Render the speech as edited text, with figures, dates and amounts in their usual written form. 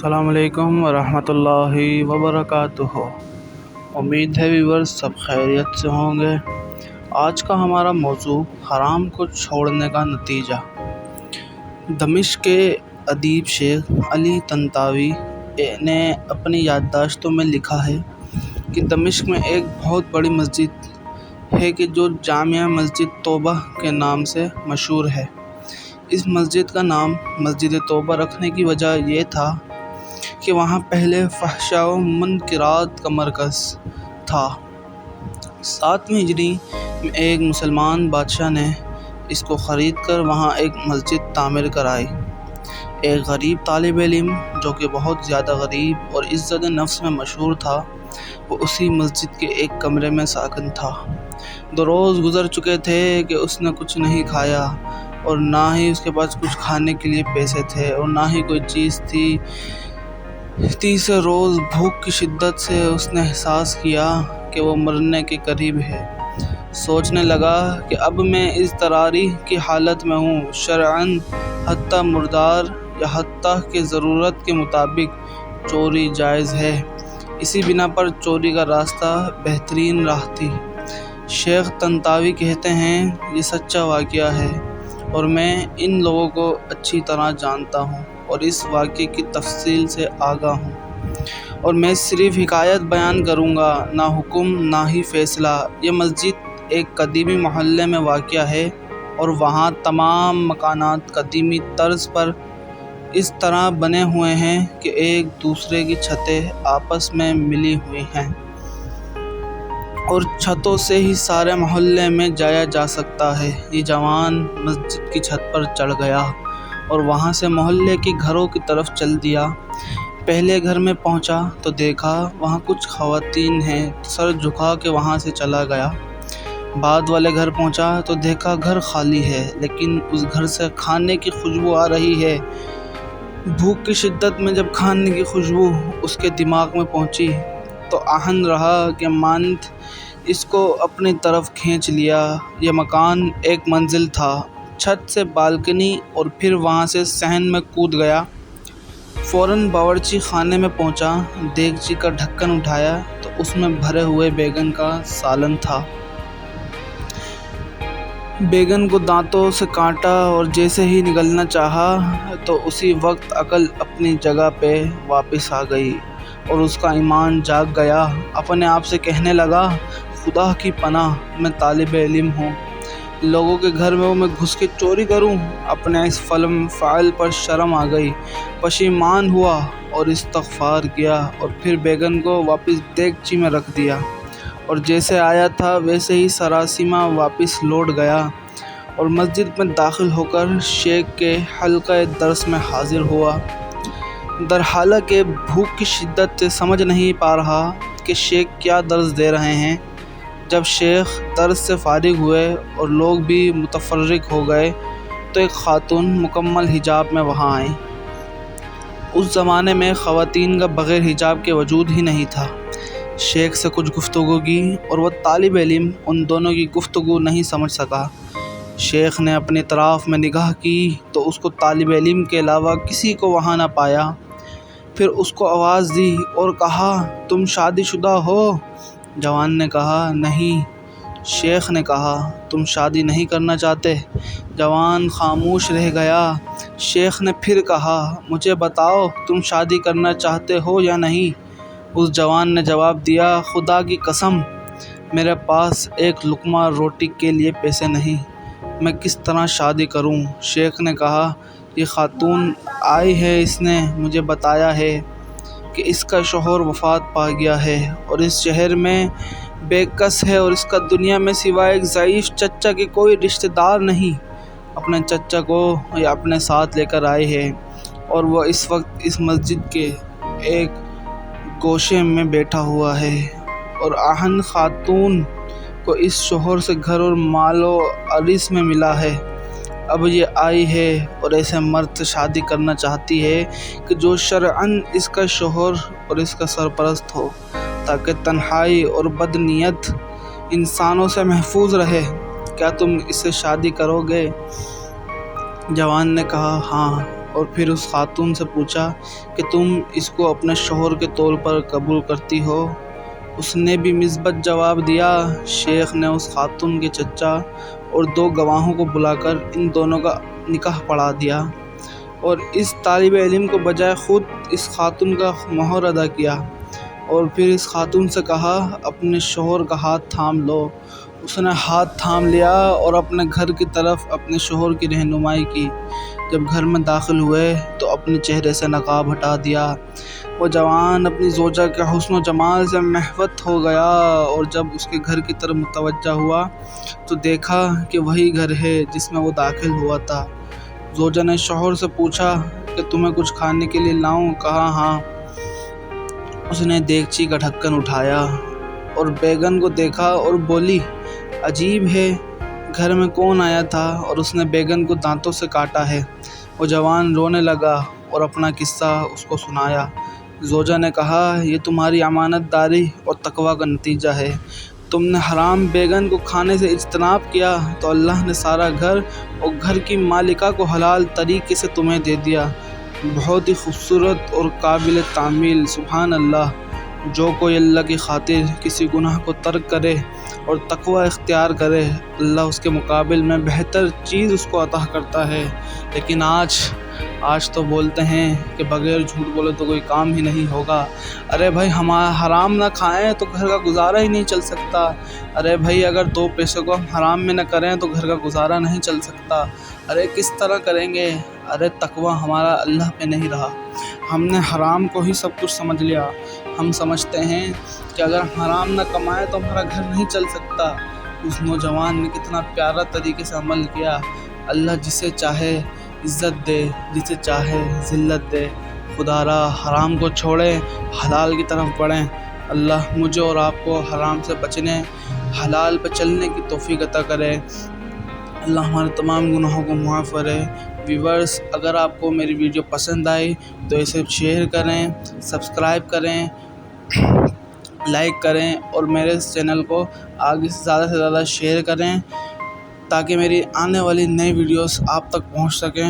السلام علیکم ورحمۃ اللہ وبرکاتہ۔ امید ہے ویورز سب خیریت سے ہوں گے۔ آج کا ہمارا موضوع حرام کو چھوڑنے کا نتیجہ۔ دمشق کے ادیب شیخ علی طنطاوی نے اپنی یادداشتوں میں لکھا ہے کہ دمشق میں ایک بہت بڑی مسجد ہے کہ جو جامع مسجد توبہ کے نام سے مشہور ہے۔ اس مسجد کا نام مسجد توبہ رکھنے کی وجہ یہ تھا کہ وہاں پہلے فحشاء و منکرات کا مرکز تھا۔ 7ویں ہجری میں ایک مسلمان بادشاہ نے اس کو خرید کر وہاں ایک مسجد تعمیر کرائی۔ ایک غریب طالب علم جو کہ بہت زیادہ غریب اور عزت نفس میں مشہور تھا، وہ اسی مسجد کے ایک کمرے میں ساکن تھا۔ 2 روز گزر چکے تھے کہ اس نے کچھ نہیں کھایا اور نہ ہی اس کے پاس کچھ کھانے کے لیے پیسے تھے اور نہ ہی کوئی چیز تھی۔ 3 روز بھوک کی شدت سے اس نے احساس کیا کہ وہ مرنے کے قریب ہے۔ سوچنے لگا کہ اب میں اضطراری کی حالت میں ہوں، شرعاً حتیٰ مردار یا حتیٰ کہ ضرورت کے مطابق چوری جائز ہے۔ اسی بنا پر چوری کا راستہ بہترین راہ تھی۔ شیخ طنطاوی کہتے ہیں یہ سچا واقعہ ہے اور میں ان لوگوں کو اچھی طرح جانتا ہوں اور اس واقعے کی تفصیل سے آگاہ ہوں، اور میں صرف حکایت بیان کروں گا، نہ حکم نہ ہی فیصلہ۔ یہ مسجد ایک قدیمی محلے میں واقع ہے اور وہاں تمام مکانات قدیمی طرز پر اس طرح بنے ہوئے ہیں کہ ایک دوسرے کی چھتیں آپس میں ملی ہوئی ہیں اور چھتوں سے ہی سارے محلے میں جایا جا سکتا ہے۔ یہ جوان مسجد کی چھت پر چڑھ گیا اور وہاں سے محلے کے گھروں کی طرف چل دیا۔ پہلے گھر میں پہنچا تو دیکھا وہاں کچھ خواتین ہیں، سر جھکا کے وہاں سے چلا گیا۔ بعد والے گھر پہنچا تو دیکھا گھر خالی ہے، لیکن اس گھر سے کھانے کی خوشبو آ رہی ہے۔ بھوک کی شدت میں جب کھانے کی خوشبو اس کے دماغ میں پہنچی تو آہن رہا کہ مانند اس کو اپنی طرف کھینچ لیا۔ یہ مکان ایک منزل تھا، چھت سے بالکنی اور پھر وہاں سے صحن میں کود گیا۔ فوراً باورچی خانے میں پہنچا، دیگچی کا ڈھکن اٹھایا تو اس میں بھرے ہوئے بیگن کا سالن تھا۔ بیگن کو دانتوں سے کاٹا اور جیسے ہی نگلنا چاہا تو اسی وقت عقل اپنی جگہ پہ واپس آ گئی اور اس کا ایمان جاگ گیا۔ اپنے آپ سے کہنے لگا، خدا کی پناہ، میں طالب علم ہوں، لوگوں کے گھر میں گھس کے چوری کروں؟ اپنے اس فعل پر شرم آ گئی، پشیمان ہوا اور استغفار کیا اور پھر بیگن کو واپس دیگچی میں رکھ دیا اور جیسے آیا تھا ویسے ہی سراسیمہ واپس لوٹ گیا اور مسجد میں داخل ہو کر شیخ کے حلقہ درس میں حاضر ہوا۔ درحالہ کہ بھوک کی شدت سے سمجھ نہیں پا رہا کہ شیخ کیا درس دے رہے ہیں۔ جب شیخ درس سے فارغ ہوئے اور لوگ بھی متفرق ہو گئے تو ایک خاتون مکمل حجاب میں وہاں آئیں۔ اس زمانے میں خواتین کا بغیر حجاب کے وجود ہی نہیں تھا۔ شیخ سے کچھ گفتگو کی اور وہ طالب علم ان دونوں کی گفتگو نہیں سمجھ سکا۔ شیخ نے اپنی اطراف میں نگاہ کی تو اس کو طالب علم کے علاوہ کسی کو وہاں نہ پایا۔ پھر اس کو آواز دی اور کہا، تم شادی شدہ ہو؟ جوان نے کہا، نہیں۔ شیخ نے کہا، تم شادی نہیں کرنا چاہتے؟ جوان خاموش رہ گیا۔ شیخ نے پھر کہا، مجھے بتاؤ تم شادی کرنا چاہتے ہو یا نہیں؟ اس جوان نے جواب دیا، خدا کی قسم، میرے پاس ایک لقمہ روٹی کے لیے پیسے نہیں، میں کس طرح شادی کروں؟ شیخ نے کہا، یہ خاتون آئی ہے، اس نے مجھے بتایا ہے کہ اس کا شوہر وفات پا گیا ہے اور اس شہر میں بے کس ہے اور اس کا دنیا میں سوائے ایک ضعیف چچا کے کوئی رشتہ دار نہیں۔ اپنے چچا کو یہ اپنے ساتھ لے کر آئے ہے اور وہ اس وقت اس مسجد کے ایک گوشے میں بیٹھا ہوا ہے اور آہن خاتون کو اس شوہر سے گھر اور مال و عرض میں ملا ہے۔ اب یہ آئی ہے اور ایسے مرد سے شادی کرنا چاہتی ہے کہ جو شرعاً اس کا شوہر اور اس کا سرپرست ہو، تاکہ تنہائی اور بدنیت انسانوں سے محفوظ رہے۔ کیا تم اس سے شادی کرو گے؟ جوان نے کہا، ہاں، اور پھر اس خاتون سے پوچھا کہ تم اس کو اپنے شوہر کے طور پر قبول کرتی ہو؟ اس نے بھی مثبت جواب دیا۔ شیخ نے اس خاتون کے چچا اور 2 گواہوں کو بلا کر ان دونوں کا نکاح پڑھا دیا اور اس طالب علم کو بجائے خود اس خاتون کا مہر ادا کیا، اور پھر اس خاتون سے کہا اپنے شوہر کا ہاتھ تھام لو۔ اس نے ہاتھ تھام لیا اور اپنے گھر کی طرف اپنے شوہر کی رہنمائی کی۔ جب گھر میں داخل ہوئے تو اپنے چہرے سے نقاب ہٹا دیا۔ وہ جوان اپنی زوجہ کے حسن و جمال سے محوت ہو گیا، اور جب اس کے گھر کی طرف متوجہ ہوا تو دیکھا کہ وہی گھر ہے جس میں وہ داخل ہوا تھا۔ زوجہ نے شوہر سے پوچھا کہ تمہیں کچھ کھانے کے لیے لاؤں؟ کہا ہاں۔ اس نے دیگچی کا ڈھکن اٹھایا اور بیگن کو دیکھا اور بولی عجیب ہے، گھر میں کون آیا تھا اور اس نے بیگن کو دانتوں سے کاٹا ہے؟ وہ جوان رونے لگا اور اپنا قصہ اس کو سنایا۔ زوجہ نے کہا یہ تمہاری امانت داری اور تقویٰ کا نتیجہ ہے۔ تم نے حرام بیگن کو کھانے سے اجتناب کیا تو اللہ نے سارا گھر اور گھر کی مالکہ کو حلال طریقے سے تمہیں دے دیا۔ بہت ہی خوبصورت اور قابل تعمیل۔ سبحان اللہ۔ جو کوئی اللہ کی خاطر کسی گناہ کو ترک کرے اور تقویٰ اختیار کرے، اللہ اس کے مقابل میں بہتر چیز اس کو عطا کرتا ہے۔ لیکن آج تو بولتے ہیں کہ بغیر جھوٹ بولے تو کوئی کام ہی نہیں ہوگا۔ ارے بھائی ہم حرام نہ کھائیں تو گھر کا گزارا ہی نہیں چل سکتا۔ ارے بھائی اگر 2 پیسوں کو ہم حرام میں نہ کریں تو گھر کا گزارا نہیں چل سکتا۔ ارے کس طرح کریں گے؟ ارے تقویٰ ہمارا اللہ پہ نہیں رہا، ہم نے حرام کو ہی سب کچھ سمجھ لیا۔ ہم سمجھتے ہیں کہ اگر ہم حرام نہ کمائیں تو ہمارا گھر نہیں چل سکتا۔ اس نوجوان نے کتنا پیارا طریقے سے عمل کیا۔ اللہ جسے چاہے عزت دے، جسے چاہے ذلت دے۔ خدا را حرام کو چھوڑیں، حلال کی طرف بڑھیں۔ اللہ مجھے اور آپ کو حرام سے بچنے، حلال پہ چلنے کی توفیق عطا کرے۔ اللہ ہمارے تمام گناہوں کو معاف کرے۔ ویورز، اگر آپ کو میری ویڈیو پسند آئی تو اسے شیئر کریں، سبسکرائب کریں، لائک کریں اور میرے اس چینل کو آگے سے زیادہ شیئر کریں تاکہ میری آنے والی نئی ویڈیوز آپ تک پہنچ سکیں۔